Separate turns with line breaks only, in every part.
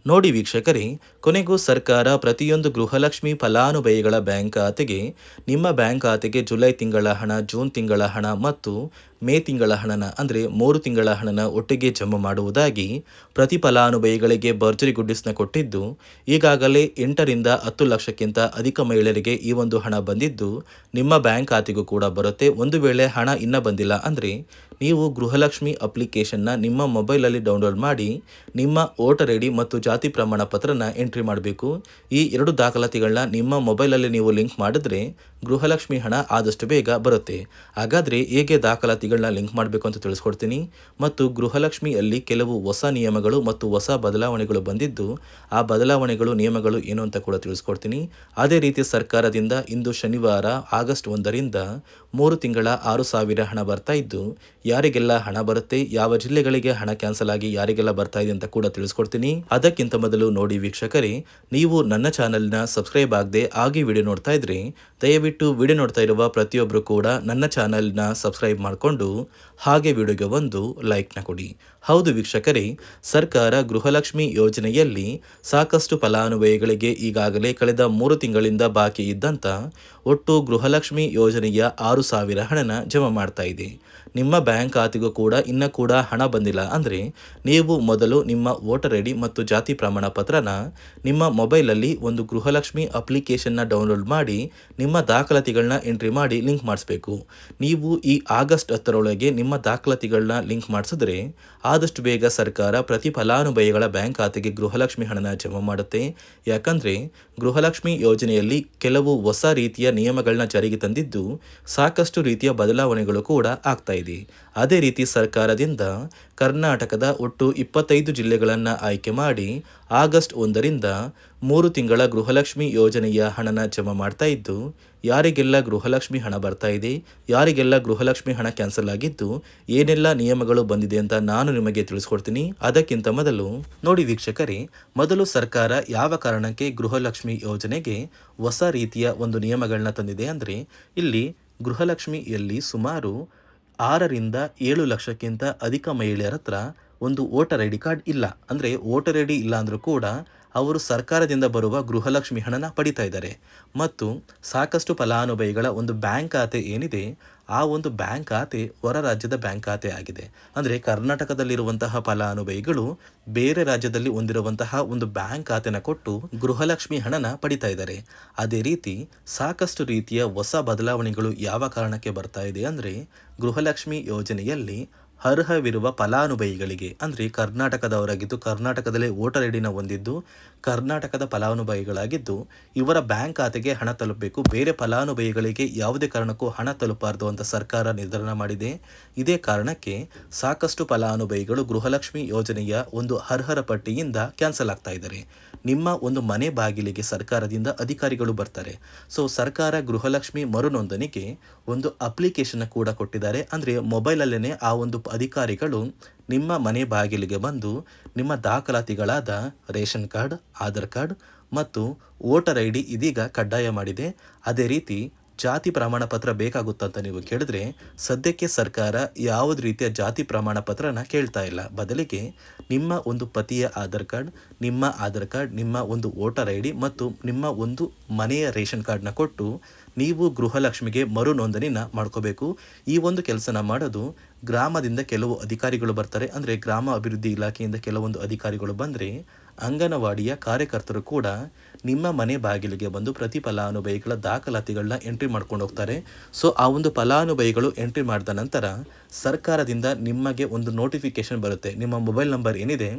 ನೋಡಿ ವೀಕ್ಷಕರೇ, ಕೊನೆಗೂ ಸರ್ಕಾರ ಪ್ರತಿಯೊಂದು ಗೃಹಲಕ್ಷ್ಮಿ ಫಲಾನುಭವಿಗಳ ಬ್ಯಾಂಕ್ ಖಾತೆಗೆ ನಿಮ್ಮ ಬ್ಯಾಂಕ್ ಖಾತೆಗೆ ಜುಲೈ ತಿಂಗಳ ಹಣ, ಜೂನ್ ತಿಂಗಳ ಹಣ ಮತ್ತು ಮೇ ತಿಂಗಳ ಹಣನ ಅಂದರೆ 3 ತಿಂಗಳ ಹಣನ ಒಟ್ಟಿಗೆ ಜಮಾ ಮಾಡುವುದಾಗಿ ಪ್ರತಿ ಫಲಾನುಭವಿಗಳಿಗೆ ಭರ್ಜರಿ ಗುಡ್ಡಿಸ್ನ ಕೊಟ್ಟಿದ್ದು, ಈಗಾಗಲೇ 8ರಿಂದ 10 ಲಕ್ಷಕ್ಕಿಂತ ಅಧಿಕ ಮಹಿಳೆಯರಿಗೆ ಈ ಒಂದು ಹಣ ಬಂದಿದ್ದು ನಿಮ್ಮ ಬ್ಯಾಂಕ್ ಖಾತೆಗೂ ಕೂಡ ಬರುತ್ತೆ. ಒಂದು ವೇಳೆ ಹಣ ಇನ್ನೂ ಬಂದಿಲ್ಲ ಅಂದರೆ ನೀವು ಗೃಹಲಕ್ಷ್ಮಿ ಅಪ್ಲಿಕೇಶನ್ನ ನಿಮ್ಮ ಮೊಬೈಲಲ್ಲಿ ಡೌನ್ಲೋಡ್ ಮಾಡಿ ನಿಮ್ಮ ವೋಟರ್ ಐ ಡಿ ಮತ್ತು ಜಾತಿ ಪ್ರಮಾಣ ಪತ್ರನ ಎಂಟ್ರಿ ಮಾಡಬೇಕು. ಈ 2 ದಾಖಲಾತಿಗಳನ್ನ ನಿಮ್ಮ ಮೊಬೈಲಲ್ಲಿ ನೀವು ಲಿಂಕ್ ಮಾಡಿದ್ರೆ ಗೃಹಲಕ್ಷ್ಮಿ ಹಣ ಆದಷ್ಟು ಬೇಗ ಬರುತ್ತೆ. ಹಾಗಾದರೆ ಹೇಗೆ ದಾಖಲಾತಿಗಳನ್ನ ಲಿಂಕ್ ಮಾಡಬೇಕು ಅಂತ ತಿಳಿಸ್ಕೊಡ್ತೀನಿ. ಮತ್ತು ಗೃಹಲಕ್ಷ್ಮಿಯಲ್ಲಿ ಕೆಲವು ಹೊಸ ನಿಯಮಗಳು ಮತ್ತು ಹೊಸ ಬದಲಾವಣೆಗಳು ಬಂದಿದ್ದು, ಆ ಬದಲಾವಣೆಗಳು ನಿಯಮಗಳು ಏನು ಅಂತ ಕೂಡ ತಿಳಿಸ್ಕೊಡ್ತೀನಿ. ಅದೇ ರೀತಿ ಸರ್ಕಾರದಿಂದ ಇಂದು ಶನಿವಾರ ಆಗಸ್ಟ್ 1ರಿಂದ 3 ತಿಂಗಳ 6,000 ಹಣ ಬರ್ತಾ ಇದ್ದು, ಯಾರಿಗೆಲ್ಲ ಹಣ ಬರುತ್ತೆ, ಯಾವ ಜಿಲ್ಲೆಗಳಿಗೆ ಹಣ ಕ್ಯಾನ್ಸಲ್ ಆಗಿ ಯಾರಿಗೆಲ್ಲ ಬರ್ತಾ ಇದೆ ಅಂತ ಕೂಡ ತಿಳಿಸ್ಕೊಡ್ತೀನಿ. ಅದಕ್ಕಿಂತ ಮೊದಲು ನೋಡಿ ವೀಕ್ಷಕರೇ, ನೀವು ನನ್ನ ಚಾನಲ್ನ ಸಬ್ಸ್ಕ್ರೈಬ್ ಆಗದೆ ಹಾಗೆ ವಿಡಿಯೋ ನೋಡ್ತಾ ಇದ್ರೆ ದಯವಿಟ್ಟು ವಿಡಿಯೋ ನೋಡ್ತಾ ಇರುವ ಪ್ರತಿಯೊಬ್ಬರು ಕೂಡ ನನ್ನ ಚಾನಲ್ನ ಸಬ್ಸ್ಕ್ರೈಬ್ ಮಾಡಿಕೊಂಡು ಹಾಗೆ ವಿಡಿಯೋಗೆ ಒಂದು ಲೈಕ್ನ ಕೊಡಿ. ಹೌದು ವೀಕ್ಷಕರೇ, ಸರ್ಕಾರ ಗೃಹಲಕ್ಷ್ಮಿ ಯೋಜನೆಯಲ್ಲಿ ಸಾಕಷ್ಟು ಫಲಾನುಭವಿಗಳಿಗೆ ಈಗಾಗಲೇ ಕಳೆದ 3 ತಿಂಗಳಿಂದ ಬಾಕಿ ಇದ್ದಂಥ ಒಟ್ಟು ಗೃಹಲಕ್ಷ್ಮಿ ಯೋಜನೆಯ 6,000 ಹಣನ ಜಮಾ ಮಾಡ್ತಾ ಇದೆ. ನಿಮ್ಮ ಬ್ಯಾಂಕ್ ಖಾತೆಗೂ ಕೂಡ ಇನ್ನೂ ಕೂಡ ಹಣ ಬಂದಿಲ್ಲ ಅಂದರೆ ನೀವು ಮೊದಲು ನಿಮ್ಮ ವೋಟರ್ ಐ ಡಿ ಮತ್ತು ಜಾತಿ ಪ್ರಮಾಣ ಪತ್ರನ ನಿಮ್ಮ ಮೊಬೈಲಲ್ಲಿ ಒಂದು ಗೃಹಲಕ್ಷ್ಮಿ ಅಪ್ಲಿಕೇಶನ್ನ ಡೌನ್ಲೋಡ್ ಮಾಡಿ ನಿಮ್ಮ ದಾಖಲಾತಿಗಳನ್ನ ಎಂಟ್ರಿ ಮಾಡಿ ಲಿಂಕ್ ಮಾಡಿಸ್ಬೇಕು. ನೀವು ಈ ಆಗಸ್ಟ್ 10ರೊಳಗೆ ನಿಮ್ಮ ದಾಖಲಾತಿಗಳನ್ನ ಲಿಂಕ್ ಮಾಡಿಸಿದ್ರೆ ಆದಷ್ಟು ಬೇಗ ಸರ್ಕಾರ ಪ್ರತಿ ಫಲಾನುಭವಿಗಳ ಬ್ಯಾಂಕ್ ಖಾತೆಗೆ ಗೃಹಲಕ್ಷ್ಮಿ ಹಣನ ಜಮಾ ಮಾಡುತ್ತೆ. ಯಾಕಂದರೆ ಗೃಹಲಕ್ಷ್ಮಿ ಯೋಜನೆಯಲ್ಲಿ ಕೆಲವು ಹೊಸ ರೀತಿಯ ನಿಯಮಗಳನ್ನ ಜಾರಿಗೆ ತಂದಿದ್ದು ಸಾಕಷ್ಟು ರೀತಿಯ ಬದಲಾವಣೆಗಳು ಕೂಡ ಆಗ್ತಾ ಇದೆ. ಅದೇ ರೀತಿ ಸರ್ಕಾರದಿಂದ ಕರ್ನಾಟಕದ ಒಟ್ಟು 25 ಜಿಲ್ಲೆಗಳನ್ನು ಆಯ್ಕೆ ಮಾಡಿ ಆಗಸ್ಟ್ 1ರಿಂದ 3 ತಿಂಗಳ ಗೃಹಲಕ್ಷ್ಮಿ ಯೋಜನೆಯ ಹಣನ ಜಮಾ ಮಾಡ್ತಾ ಇದ್ದು, ಯಾರಿಗೆಲ್ಲ ಗೃಹಲಕ್ಷ್ಮಿ ಹಣ ಬರ್ತಾ ಇದೆ, ಯಾರಿಗೆಲ್ಲ ಗೃಹಲಕ್ಷ್ಮಿ ಹಣ ಕ್ಯಾನ್ಸಲ್ ಆಗಿದ್ದು, ಏನೆಲ್ಲ ನಿಯಮಗಳು ಬಂದಿದೆ ಅಂತ ನಾನು ನಿಮಗೆ ತಿಳಿಸ್ಕೊಡ್ತೀನಿ. ಅದಕ್ಕಿಂತ ಮೊದಲು ನೋಡಿ ವೀಕ್ಷಕರೇ, ಮೊದಲು ಸರ್ಕಾರ ಯಾವ ಕಾರಣಕ್ಕೆ ಗೃಹಲಕ್ಷ್ಮಿ ಯೋಜನೆಗೆ ಹೊಸ ರೀತಿಯ ಒಂದು ನಿಯಮಗಳನ್ನ ತಂದಿದೆ ಅಂದರೆ, ಇಲ್ಲಿ ಗೃಹಲಕ್ಷ್ಮಿಯಲ್ಲಿ ಸುಮಾರು 6ರಿಂದ 7 ಲಕ್ಷಕ್ಕಿಂತ ಅಧಿಕ ಮಹಿಳೆಯರ ಹತ್ರ ಒಂದು ವೋಟರ್ ಐ ಡಿ ಕಾರ್ಡ್ ಇಲ್ಲ. ಅಂದರೆ ವೋಟರ್ ಐ ಡಿ ಇಲ್ಲ ಅಂದರೂ ಕೂಡ ಅವರು ಸರ್ಕಾರದಿಂದ ಬರುವ ಗೃಹಲಕ್ಷ್ಮಿ ಹಣನ ಪಡಿತಾ ಇದ್ದಾರೆ. ಮತ್ತು ಸಾಕಷ್ಟು ಫಲಾನುಭವಿಗಳ ಒಂದು ಬ್ಯಾಂಕ್ ಖಾತೆ ಏನಿದೆ, ಆ ಒಂದು ಬ್ಯಾಂಕ್ ಖಾತೆ ಹೊರ ರಾಜ್ಯದ ಬ್ಯಾಂಕ್ ಖಾತೆ ಆಗಿದೆ. ಅಂದರೆ ಕರ್ನಾಟಕದಲ್ಲಿರುವಂತಹ ಫಲಾನುಭವಿಗಳು ಬೇರೆ ರಾಜ್ಯದಲ್ಲಿ ಹೊಂದಿರುವಂತಹ ಒಂದು ಬ್ಯಾಂಕ್ ಖಾತೆನ ಕೊಟ್ಟು ಗೃಹಲಕ್ಷ್ಮಿ ಹಣನ ಪಡಿತಾ ಇದ್ದಾರೆ. ಅದೇ ರೀತಿ ಸಾಕಷ್ಟು ರೀತಿಯ ಹೊಸ ಬದಲಾವಣೆಗಳು ಯಾವ ಕಾರಣಕ್ಕೆ ಬರ್ತಾ ಇದೆ ಅಂದರೆ, ಗೃಹಲಕ್ಷ್ಮಿ ಯೋಜನೆಯಲ್ಲಿ ಅರ್ಹವಿರುವ ಫಲಾನುಭವಿಗಳಿಗೆ ಅಂದರೆ ಕರ್ನಾಟಕದವರಾಗಿದ್ದು ಕರ್ನಾಟಕದಲ್ಲೇ ವೋಟರ್ ಐ ಡಿನ ಹೊಂದಿದ್ದು ಕರ್ನಾಟಕದ ಫಲಾನುಭವಿಗಳಾಗಿದ್ದು ಇವರ ಬ್ಯಾಂಕ್ ಖಾತೆಗೆ ಹಣ ತಲುಪಬೇಕು. ಬೇರೆ ಫಲಾನುಭವಿಗಳಿಗೆ ಯಾವುದೇ ಕಾರಣಕ್ಕೂ ಹಣ ತಲುಪಬಾರದು ಅಂತ ಸರ್ಕಾರ ನಿರ್ಧಾರ ಮಾಡಿದೆ. ಇದೇ ಕಾರಣಕ್ಕೆ ಸಾಕಷ್ಟು ಫಲಾನುಭವಿಗಳು ಗೃಹಲಕ್ಷ್ಮಿ ಯೋಜನೆಯ ಒಂದು ಅರ್ಹರ ಪಟ್ಟಿಯಿಂದ ಕ್ಯಾನ್ಸಲ್ ಆಗ್ತಾ ಇದ್ದಾರೆ. ನಿಮ್ಮ ಒಂದು ಮನೆ ಬಾಗಿಲಿಗೆ ಸರ್ಕಾರದಿಂದ ಅಧಿಕಾರಿಗಳು ಬರ್ತಾರೆ. ಸೊ ಸರ್ಕಾರ ಗೃಹಲಕ್ಷ್ಮಿ ಮರುನೋಂದಣಿಗೆ ಒಂದು ಅಪ್ಲಿಕೇಶನ್ ಕೂಡ ಕೊಟ್ಟಿದ್ದಾರೆ. ಅಂದರೆ ಮೊಬೈಲಲ್ಲೇ ಆ ಒಂದು ಅಧಿಕಾರಿಗಳು ನಿಮ್ಮ ಮನೆ ಬಾಗಿಲಿಗೆ ಬಂದು ನಿಮ್ಮ ದಾಖಲಾತಿಗಳಾದ ರೇಷನ್ ಕಾರ್ಡ್, ಆಧಾರ್ ಕಾರ್ಡ್ ಮತ್ತು ವೋಟರ್ ಐ ಡಿ ಇದೀಗ ಕಡ್ಡಾಯ ಮಾಡಿದೆ. ಅದೇ ರೀತಿ ಜಾತಿ ಪ್ರಮಾಣ ಪತ್ರ ಬೇಕಾಗುತ್ತಂತ ನೀವು ಕೇಳಿದ್ರೆ ಸದ್ಯಕ್ಕೆ ಸರ್ಕಾರ ಯಾವುದೇ ರೀತಿಯ ಜಾತಿ ಪ್ರಮಾಣ ಪತ್ರನ ಕೇಳ್ತಾ ಇಲ್ಲ. ಬದಲಿಗೆ ನಿಮ್ಮ ಒಂದು ಪತಿಯ ಆಧಾರ್ ಕಾರ್ಡ್, ನಿಮ್ಮ ಒಂದು ವೋಟರ್ ಐ ಡಿ ಮತ್ತು ನಿಮ್ಮ ಒಂದು ಮನೆಯ ರೇಷನ್ ಕಾರ್ಡ್ನ ಕೊಟ್ಟು ನೀವು ಗೃಹಲಕ್ಷ್ಮಿಗೆ ಮರು ನೋಂದಣಿನ ಮಾಡ್ಕೋಬೇಕು. ಈ ಒಂದು ಕೆಲಸನ ಮಾಡೋದು ಗ್ರಾಮದಿಂದ ಕೆಲವು ಅಧಿಕಾರಿಗಳು ಬರ್ತಾರೆ. ಅಂದರೆ ಗ್ರಾಮ ಅಭಿವೃದ್ಧಿ ಇಲಾಖೆಯಿಂದ ಕೆಲವೊಂದು ಅಧಿಕಾರಿಗಳು ಬಂದರೆ ಅಂಗನವಾಡಿಯ ಕಾರ್ಯಕರ್ತರು ಕೂಡ ನಿಮ್ಮ ಮನೆ ಬಾಗಿಲಿಗೆ ಬಂದು ಪ್ರತಿ ಫಲಾನುಭವಿಗಳ ದಾಖಲಾತಿಗಳನ್ನ ಎಂಟ್ರಿ ಮಾಡ್ಕೊಂಡು ಹೋಗ್ತಾರೆ. ಸೊ ಆ ಒಂದು ಫಲಾನುಭವಿಗಳು ಎಂಟ್ರಿ ಮಾಡಿದ ನಂತರ ಸರ್ಕಾರದಿಂದ ನಿಮಗೆ ಒಂದು ನೋಟಿಫಿಕೇಶನ್ ಬರುತ್ತೆ. ನಿಮ್ಮ ಮೊಬೈಲ್ ನಂಬರ್ ಏನಿದೆ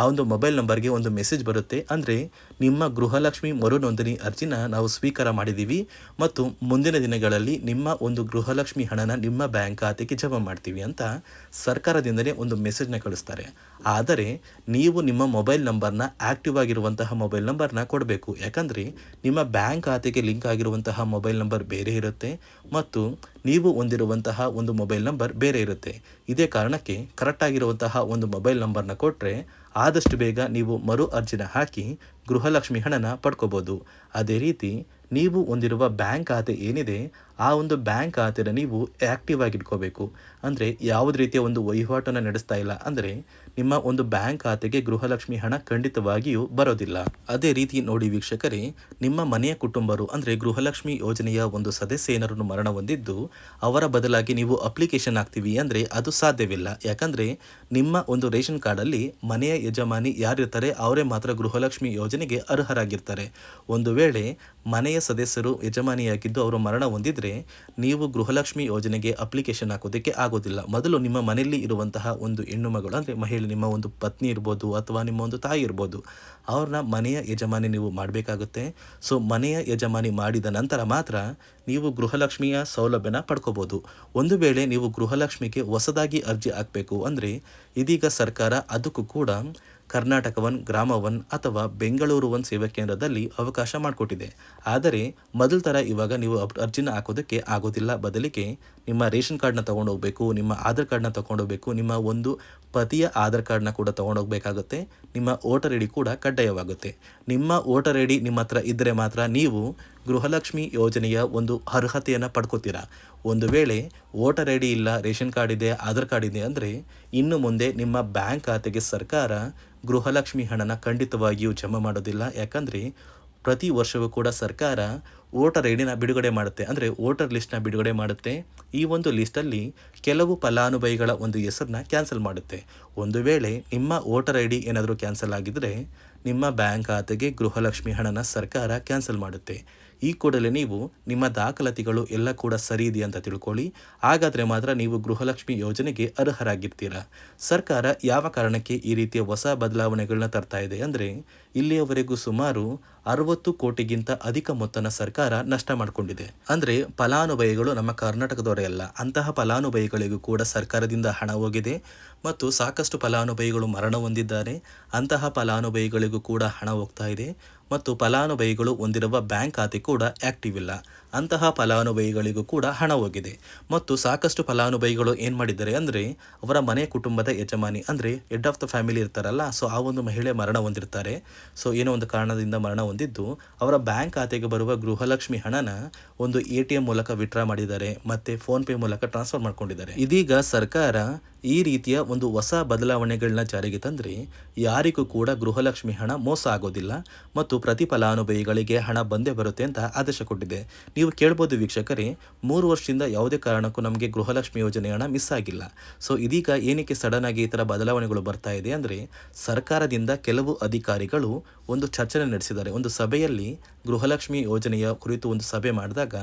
ಆ ಒಂದು ಮೊಬೈಲ್ ನಂಬರ್ಗೆ ಒಂದು ಮೆಸೇಜ್ ಬರುತ್ತೆ. ಅಂದರೆ ನಿಮ್ಮ ಗೃಹಲಕ್ಷ್ಮಿ ಮರು ನೋಂದಣಿ ಅರ್ಜಿನ ನಾವು ಸ್ವೀಕಾರ ಮಾಡಿದ್ದೀವಿ ಮತ್ತು ಮುಂದಿನ ದಿನಗಳಲ್ಲಿ ನಿಮ್ಮ ಒಂದು ಗೃಹಲಕ್ಷ್ಮಿ ಹಣನ ನಿಮ್ಮ ಬ್ಯಾಂಕ್ ಖಾತೆಗೆ ಜಮಾ ಮಾಡ್ತೀವಿ ಅಂತ ಸರ್ಕಾರದಿಂದಲೇ ಒಂದು ಮೆಸೇಜ್ನ ಕಳಿಸ್ತಾರೆ. ಆದರೆ ನೀವು ನಿಮ್ಮ ಮೊಬೈಲ್ ನಂಬರ್ನ ಆಕ್ಟಿವ್ ಆಗಿರುವಂತಹ ಮೊಬೈಲ್ ನಂಬರ್ನ ಕೊಡಬೇಕು. ಯಾಕಂದರೆ ನಿಮ್ಮ ಬ್ಯಾಂಕ್ ಖಾತೆಗೆ ಲಿಂಕ್ ಆಗಿರುವಂತಹ ಮೊಬೈಲ್ ನಂಬರ್ ಬೇರೆ ಇರುತ್ತೆ ಮತ್ತು ನೀವು ಹೊಂದಿರುವಂತಹ ಒಂದು ಮೊಬೈಲ್ ನಂಬರ್ ಬೇರೆ ಇರುತ್ತೆ. ಇದೇ ಕಾರಣಕ್ಕೆ ಕರೆಕ್ಟ್ ಆಗಿರುವಂತಹ ಒಂದು ಮೊಬೈಲ್ ನಂಬರ್ನ ಕೊಟ್ಟರೆ ಆದಷ್ಟು ಬೇಗ ನೀವು ಮರು ಅರ್ಜಿನ ಹಾಕಿ ಗೃಹಲಕ್ಷ್ಮಿ ಹಣನ ಪಡ್ಕೋಬೋದು. ಅದೇ ರೀತಿ ನೀವು ಹೊಂದಿರುವ ಬ್ಯಾಂಕ್ ಖಾತೆ ಏನಿದೆ ಆ ಒಂದು ಬ್ಯಾಂಕ್ ಖಾತೆನ ನೀವು ಆ್ಯಕ್ಟಿವ್ ಆಗಿ ಇಟ್ಕೋಬೇಕು. ಅಂದರೆ ಯಾವುದೇ ರೀತಿಯ ಒಂದು ವಹಿವಾಟನ್ನು ನಡೆಸ್ತಾ ಇಲ್ಲ ಅಂದರೆ ನಿಮ್ಮ ಒಂದು ಬ್ಯಾಂಕ್ ಖಾತೆಗೆ ಗೃಹಲಕ್ಷ್ಮಿ ಹಣ ಖಂಡಿತವಾಗಿಯೂ ಬರೋದಿಲ್ಲ. ಅದೇ ರೀತಿ ನೋಡಿ ವೀಕ್ಷಕರೇ, ನಿಮ್ಮ ಮನೆಯ ಕುಟುಂಬರು ಅಂದರೆ ಗೃಹಲಕ್ಷ್ಮಿ ಯೋಜನೆಯ ಒಂದು ಸದಸ್ಯ ಏನಾರನ್ನು ಮರಣ ಹೊಂದಿದ್ದು ಅವರ ಬದಲಾಗಿ ನೀವು ಅಪ್ಲಿಕೇಶನ್ ಹಾಕ್ತೀವಿ ಅಂದರೆ ಅದು ಸಾಧ್ಯವಿಲ್ಲ. ಯಾಕಂದರೆ ನಿಮ್ಮ ಒಂದು ರೇಷನ್ ಕಾರ್ಡಲ್ಲಿ ಮನೆಯ ಯಜಮಾನಿ ಯಾರಿರ್ತಾರೆ ಅವರೇ ಮಾತ್ರ ಗೃಹಲಕ್ಷ್ಮಿ ಯೋಜನೆಗೆ ಅರ್ಹರಾಗಿರ್ತಾರೆ. ಒಂದು ವೇಳೆ ಮನೆಯ ಸದಸ್ಯರು ಯಜಮಾನಿಯಾಗಿದ್ದು ಅವರು ಮರಣ ಹೊಂದಿದ್ರೆ ನೀವು ಗೃಹಲಕ್ಷ್ಮಿ ಯೋಜನೆಗೆ ಅಪ್ಲಿಕೇಶನ್ ಹಾಕೋದಕ್ಕೆ ಆಗೋದಿಲ್ಲ. ಮೊದಲು ನಿಮ್ಮ ಮನೆಯಲ್ಲಿ ಇರುವಂತಹ ಒಂದು ಹೆಣ್ಣು ಮಗಳು ಅಂದರೆ ಮಹಿಳೆ, ನಿಮ್ಮ ಒಂದು ಪತ್ನಿ ಇರ್ಬೋದು ಅಥವಾ ನಿಮ್ಮ ಒಂದು ತಾಯಿ ಇರ್ಬೋದು, ಅವ್ರನ್ನ ಮನೆಯ ಯಜಮಾನಿ ನೀವು ಮಾಡಬೇಕಾಗುತ್ತೆ. ಸೊ ಮನೆಯ ಯಜಮಾನಿ ಮಾಡಿದ ನಂತರ ಮಾತ್ರ ನೀವು ಗೃಹಲಕ್ಷ್ಮಿಯ ಸೌಲಭ್ಯನ ಪಡ್ಕೋಬೋದು. ಒಂದು ವೇಳೆ ನೀವು ಗೃಹಲಕ್ಷ್ಮಿಗೆ ಹೊಸದಾಗಿ ಅರ್ಜಿ ಹಾಕಬೇಕು ಅಂದರೆ ಇದೀಗ ಸರ್ಕಾರ ಅದಕ್ಕೂ ಕೂಡ ಕರ್ನಾಟಕ ಒನ್, ಗ್ರಾಮ ಒನ್ ಅಥವಾ ಬೆಂಗಳೂರು ಒನ್ ಸೇವಾ ಕೇಂದ್ರದಲ್ಲಿ ಅವಕಾಶ ಮಾಡಿಕೊಟ್ಟಿದೆ. ಆದರೆ ಮೊದಲ ಥರ ಇವಾಗ ನೀವು ಅರ್ಜಿನ ಹಾಕೋದಕ್ಕೆ ಆಗೋದಿಲ್ಲ. ಬದಲಿಗೆ ನಿಮ್ಮ ರೇಷನ್ ಕಾರ್ಡ್ನ ತೊಗೊಂಡೋಗ್ಬೇಕು, ನಿಮ್ಮ ಆಧಾರ್ ಕಾರ್ಡ್ನ ತೊಗೊಂಡೋಗ್ಬೇಕು, ನಿಮ್ಮ ಒಂದು ಪತಿಯ ಆಧಾರ್ ಕಾರ್ಡ್ನ ಕೂಡ ತೊಗೊಂಡೋಗ್ಬೇಕಾಗುತ್ತೆ, ನಿಮ್ಮ ವೋಟರ್ ಐ ಡಿ ಕೂಡ ಕಡ್ಡಾಯವಾಗುತ್ತೆ. ನಿಮ್ಮ ವೋಟರ್ ಐ ಡಿ ನಿಮ್ಮ ಹತ್ರ ಇದ್ದರೆ ಮಾತ್ರ ನೀವು ಗೃಹಲಕ್ಷ್ಮಿ ಯೋಜನೆಯ ಒಂದು ಅರ್ಹತೆಯನ್ನು ಪಡ್ಕೋತೀರಾ. ಒಂದು ವೇಳೆ ವೋಟರ್ ಐ ಡಿ ಇಲ್ಲ, ರೇಷನ್ ಕಾರ್ಡ್ ಇದೆ, ಆಧಾರ್ ಕಾರ್ಡ್ ಇದೆ ಅಂದರೆ ಇನ್ನು ಮುಂದೆ ನಿಮ್ಮ ಬ್ಯಾಂಕ್ ಖಾತೆಗೆ ಸರ್ಕಾರ ಗೃಹಲಕ್ಷ್ಮಿ ಹಣನ ಖಂಡಿತವಾಗಿಯೂ ಜಮಾ ಮಾಡೋದಿಲ್ಲ. ಯಾಕಂದರೆ ಪ್ರತಿ ವರ್ಷವೂ ಕೂಡ ಸರ್ಕಾರ ವೋಟರ್ ಐ ಡಿನ ಬಿಡುಗಡೆ ಮಾಡುತ್ತೆ, ಅಂದರೆ ವೋಟರ್ ಲಿಸ್ಟ್ನ ಬಿಡುಗಡೆ ಮಾಡುತ್ತೆ. ಈ ಒಂದು ಲಿಸ್ಟಲ್ಲಿ ಕೆಲವು ಫಲಾನುಭವಿಗಳ ಒಂದು ಹೆಸರನ್ನ ಕ್ಯಾನ್ಸಲ್ ಮಾಡುತ್ತೆ. ಒಂದು ವೇಳೆ ನಿಮ್ಮ ವೋಟರ್ ಐ ಡಿ ಏನಾದರೂ ಕ್ಯಾನ್ಸಲ್ ಆಗಿದ್ದರೆ ನಿಮ್ಮ ಬ್ಯಾಂಕ್ ಖಾತೆಗೆ ಗೃಹಲಕ್ಷ್ಮಿ ಹಣನ ಸರ್ಕಾರ ಕ್ಯಾನ್ಸಲ್ ಮಾಡುತ್ತೆ. ಈ ಕೂಡಲೇ ನೀವು ನಿಮ್ಮ ದಾಖಲಾತಿಗಳು ಎಲ್ಲ ಕೂಡ ಸರಿ ಇದೆ ಅಂತ ತಿಳ್ಕೊಳ್ಳಿ. ಹಾಗಾದರೆ ಮಾತ್ರ ನೀವು ಗೃಹಲಕ್ಷ್ಮಿ ಯೋಜನೆಗೆ ಅರ್ಹರಾಗಿರ್ತೀರ. ಸರ್ಕಾರ ಯಾವ ಕಾರಣಕ್ಕೆ ಈ ರೀತಿಯ ಹೊಸ ಬದಲಾವಣೆಗಳನ್ನ ತರ್ತಾ ಇದೆ ಅಂದರೆ ಇಲ್ಲಿಯವರೆಗೂ ಸುಮಾರು 60 ಕೋಟಿಗಿಂತ ಅಧಿಕ ಮೊತ್ತನ ಸರ್ಕಾರ ನಷ್ಟ ಮಾಡಿಕೊಂಡಿದೆ. ಅಂದರೆ ಫಲಾನುಭವಿಗಳು ನಮ್ಮ ಕರ್ನಾಟಕದವರೇ ಅಲ್ಲ, ಅಂತಹ ಫಲಾನುಭವಿಗಳಿಗೂ ಕೂಡ ಸರ್ಕಾರದಿಂದ ಹಣ ಹೋಗಿದೆ ಮತ್ತು ಸಾಕಷ್ಟು ಫಲಾನುಭವಿಗಳು ಮರಣ ಹೊಂದಿದ್ದಾರೆ. ಅಂತಹ ಫಲಾನುಭವಿಗಳಿಗೂ ಕೂಡ ಹಣ ಹೋಗ್ತಾ ಇದೆ ಮತ್ತು ಫಲಾನುಭವಿಗಳು ಹೊಂದಿರುವ ಬ್ಯಾಂಕ್ ಖಾತೆ ಕೂಡ ಆ್ಯಕ್ಟಿವ್ ಇಲ್ಲ. ಅಂತಹ ಫಲಾನುಭವಿಗಳಿಗೂ ಕೂಡ ಹಣ ಹೋಗಿದೆ ಮತ್ತು ಸಾಕಷ್ಟು ಫಲಾನುಭವಿಗಳು ಏನು ಮಾಡಿದ್ದಾರೆ ಅಂದರೆ ಅವರ ಮನೆ ಕುಟುಂಬದ ಯಜಮಾನಿ ಅಂದರೆ ಹೆಡ್ ಆಫ್ ದ ಫ್ಯಾಮಿಲಿ ಇರ್ತಾರಲ್ಲ, ಸೊ ಆ ಒಂದು ಮಹಿಳೆ ಮರಣ ಹೊಂದಿರ್ತಾರೆ. ಸೊ ಏನೋ ಒಂದು ಕಾರಣದಿಂದ ಮರಣ ಹೊಂದಿದ್ದು ಅವರ ಬ್ಯಾಂಕ್ ಖಾತೆಗೆ ಬರುವ ಗೃಹಲಕ್ಷ್ಮಿ ಹಣನ ಒಂದು ATM ಮೂಲಕ ವಿತ್ಡ್ರಾ ಮಾಡಿದ್ದಾರೆ ಮತ್ತು ಫೋನ್ಪೇ ಮೂಲಕ ಟ್ರಾನ್ಸ್ಫರ್ ಮಾಡ್ಕೊಂಡಿದ್ದಾರೆ. ಇದೀಗ ಸರ್ಕಾರ ಈ ರೀತಿಯ ಒಂದು ಹೊಸ ಬದಲಾವಣೆಗಳನ್ನ ಜಾರಿಗೆ ತಂದರೆ ಯಾರಿಗೂ ಕೂಡ ಗೃಹಲಕ್ಷ್ಮಿ ಹಣ ಮೋಸ ಆಗೋದಿಲ್ಲ ಮತ್ತು ಪ್ರತಿ ಫಲಾನುಭವಿಗಳಿಗೆ ಹಣ ಬಂದೇ ಬರುತ್ತೆ ಅಂತ ಆದೇಶ ಕೊಟ್ಟಿದೆ. ನೀವು ಕೇಳ್ಬೋದು ವೀಕ್ಷಕರೇ, 3 ವರ್ಷದಿಂದ ಯಾವುದೇ ಕಾರಣಕ್ಕೂ ನಮಗೆ ಗೃಹಲಕ್ಷ್ಮಿ ಯೋಜನೆ ಹಣ ಮಿಸ್ ಆಗಿಲ್ಲ. ಸೊ ಇದೀಗ ಏನಕ್ಕೆ ಸಡನ್ ಆಗಿ ಈ ಥರ ಬದಲಾವಣೆಗಳು ಬರ್ತಾ ಇದೆ ಅಂದರೆ ಸರ್ಕಾರದಿಂದ ಕೆಲವು ಅಧಿಕಾರಿಗಳು ಒಂದು ಚರ್ಚೆ ನಡೆಸಿದ್ದಾರೆ. ಒಂದು ಸಭೆಯಲ್ಲಿ ಗೃಹಲಕ್ಷ್ಮಿ ಯೋಜನೆಯ ಕುರಿತು ಒಂದು ಸಭೆ ಮಾಡಿದಾಗ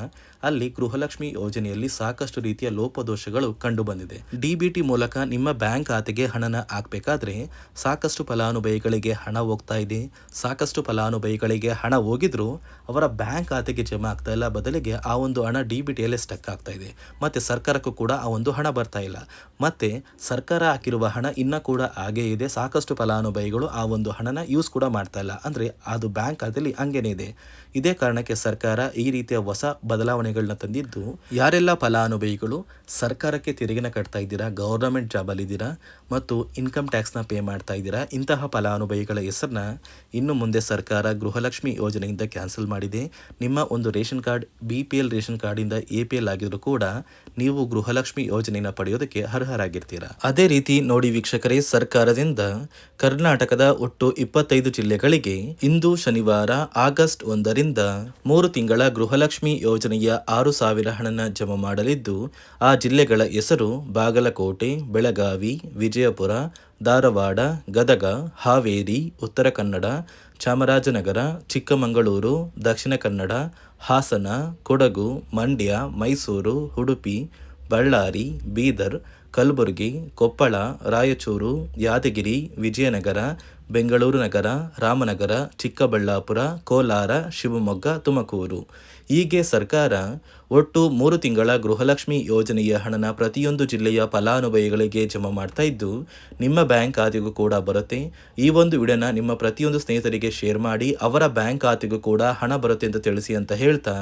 ಅಲ್ಲಿ ಗೃಹಲಕ್ಷ್ಮಿ ಯೋಜನೆಯಲ್ಲಿ ಸಾಕಷ್ಟು ರೀತಿಯ ಲೋಪದೋಷಗಳು ಕಂಡು ಬಂದಿದೆ. DBT ಮೂಲಕ ನಿಮ್ಮ ಬ್ಯಾಂಕ್ ಖಾತೆಗೆ ಹಣನ ಹಾಕಬೇಕಾದ್ರೆ ಸಾಕಷ್ಟು ಫಲಾನುಭವಿಗಳಿಗೆ ಹಣ ಹೋಗ್ತಾ ಇದೆ. ಸಾಕಷ್ಟು ಫಲಾನುಭವಿಗಳಿಗೆ ಹಣ ಹೋಗಿದ್ರು ಅವರ ಬ್ಯಾಂಕ್ ಖಾತೆಗೆ ಜಮಾ ಆಗ್ತಾ ಇಲ್ಲ, ಬದಲಿಗೆ ಆ ಒಂದು ಹಣ DBTಯಲ್ಲೇ ಸ್ಟಕ್ ಆಗ್ತಾ ಇದೆ. ಮತ್ತು ಸರ್ಕಾರಕ್ಕೂ ಕೂಡ ಆ ಒಂದು ಹಣ ಬರ್ತಾ ಇಲ್ಲ. ಮತ್ತು ಸರ್ಕಾರ ಹಾಕಿರುವ ಹಣ ಇನ್ನೂ ಕೂಡ ಹಾಗೇ ಇದೆ. ಸಾಕಷ್ಟು ಫಲಾನುಭವಿಗಳು ಆ ಒಂದು ಹಣನ ಯೂಸ್ ಕೂಡ ಮಾಡ್ತಾ ಇಲ್ಲ, ಅಂದರೆ ಅದು ಬ್ಯಾಂಕ್ ಖಾತೆಯಲ್ಲಿ ಹಂಗೇನೇ ಇದೆ. ಇದೇ ಕಾರಣಕ್ಕೆ ಸರ್ಕಾರ ಈ ರೀತಿಯ ಹೊಸ ಬದಲಾವಣೆಗಳನ್ನ ತಂದಿದ್ದು, ಯಾರೆಲ್ಲ ಫಲಾನುಭವಿಗಳು ಸರ್ಕಾರಕ್ಕೆ ತೆರಿಗೆನ ಕಟ್ತಾ ಇದ್ದೀರಾ, ಗೌರ್ನಮೆಂಟ್ ಜಾಬಲ್ಲಿದ್ದೀರಾ ಮತ್ತು ಇನ್ಕಮ್ ಟ್ಯಾಕ್ಸ್ನ ಪೇ ಮಾಡ್ತಾ ಇದ್ದೀರಾ, ಇಂತಹ ಫಲಾನುಭವಿಗಳ ಹೆಸರನ್ನ ಇನ್ನು ಮುಂದೆ ಸರ್ಕಾರ ಗೃಹಲಕ್ಷ್ಮಿ ಯೋಜನೆಯಿಂದ ಕ್ಯಾನ್ಸಲ್ ಮಾಡಿದೆ. ನಿಮ್ಮ ಒಂದು ರೇಷನ್ ಕಾರ್ಡ್ BPL ರೇಷನ್ ಕಾರ್ಡಿಂದ APL ಆಗಿದ್ರು ಕೂಡ ನೀವು ಗೃಹಲಕ್ಷ್ಮಿ ಯೋಜನೆಯನ್ನು ಪಡೆಯೋದಕ್ಕೆ ಅರ್ಹರಾಗಿರ್ತೀರಾ. ಅದೇ ರೀತಿ ನೋಡಿ ವೀಕ್ಷಕರೇ, ಸರ್ಕಾರದಿಂದ ಕರ್ನಾಟಕದ ಒಟ್ಟು 25 ಜಿಲ್ಲೆಗಳಿಗೆ ಇಂದು ಶನಿವಾರ ಆಗಸ್ಟ್ 1ರಿಂದ 3 ತಿಂಗಳ ಗೃಹಲಕ್ಷ್ಮಿ ಯೋಜನೆಯ 6,000 ಹಣನ ಜಮಾ ಮಾಡಲಿದ್ದು ಆ ಜಿಲ್ಲೆಗಳ ಹೆಸರು ಬಾಗಲಕೋಟೆ, ಬೆಳಗಾವಿ, ವಿಜಯಪುರ, ಧಾರವಾಡ, ಗದಗ, ಹಾವೇರಿ, ಉತ್ತರ ಕನ್ನಡ, ಚಾಮರಾಜನಗರ, ಚಿಕ್ಕಮಗಳೂರು, ದಕ್ಷಿಣ ಕನ್ನಡ, ಹಾಸನ, ಕೊಡಗು, ಮಂಡ್ಯ, ಮೈಸೂರು, ಉಡುಪಿ, ಬಳ್ಳಾರಿ, ಬೀದರ್, ಕಲಬುರಗಿ, ಕೊಪ್ಪಳ, ರಾಯಚೂರು, ಯಾದಗಿರಿ, ವಿಜಯನಗರ, ಬೆಂಗಳೂರು ನಗರ, ರಾಮನಗರ, ಚಿಕ್ಕಬಳ್ಳಾಪುರ, ಕೋಲಾರ, ಶಿವಮೊಗ್ಗ, ತುಮಕೂರು. ಹೀಗೆ ಸರ್ಕಾರ ಒಟ್ಟು 3 ತಿಂಗಳ ಗೃಹಲಕ್ಷ್ಮಿ ಯೋಜನೆಯ ಹಣನ ಪ್ರತಿಯೊಂದು ಜಿಲ್ಲೆಯ ಫಲಾನುಭವಿಗಳಿಗೆ ಜಮಾ ಮಾಡ್ತಾ ಇದ್ದು ನಿಮ್ಮ ಬ್ಯಾಂಕ್ ಖಾತೆಗೂ ಕೂಡ ಬರುತ್ತೆ. ಈ ಒಂದು ವಿಡಿಯೋನ ನಿಮ್ಮ ಪ್ರತಿಯೊಂದು ಸ್ನೇಹಿತರಿಗೆ ಶೇರ್ ಮಾಡಿ ಅವರ ಬ್ಯಾಂಕ್ ಖಾತೆಗೂ ಕೂಡ ಹಣ ಬರುತ್ತೆ ಅಂತ ತಿಳಿಸಿ ಅಂತ ಹೇಳ್ತಾ,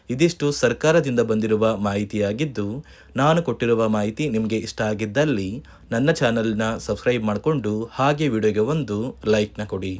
ಇದಿಷ್ಟು ಸರ್ಕಾರದಿಂದ ಬಂದಿರುವ ಮಾಹಿತಿಯಾಗಿದ್ದು ನಾನು ಕೊಟ್ಟಿರುವ ಮಾಹಿತಿ ನಿಮಗೆ ಇಷ್ಟ ಆಗಿದ್ದಲ್ಲಿ ನನ್ನ ಚಾನಲ್ನ ಸಬ್ಸ್ಕ್ರೈಬ್ ಮಾಡಿಕೊಂಡು ಹಾಗೆ ವಿಡಿಯೋಗೆ ಒಂದು ಲೈಕ್ನ ಕೊಡಿ.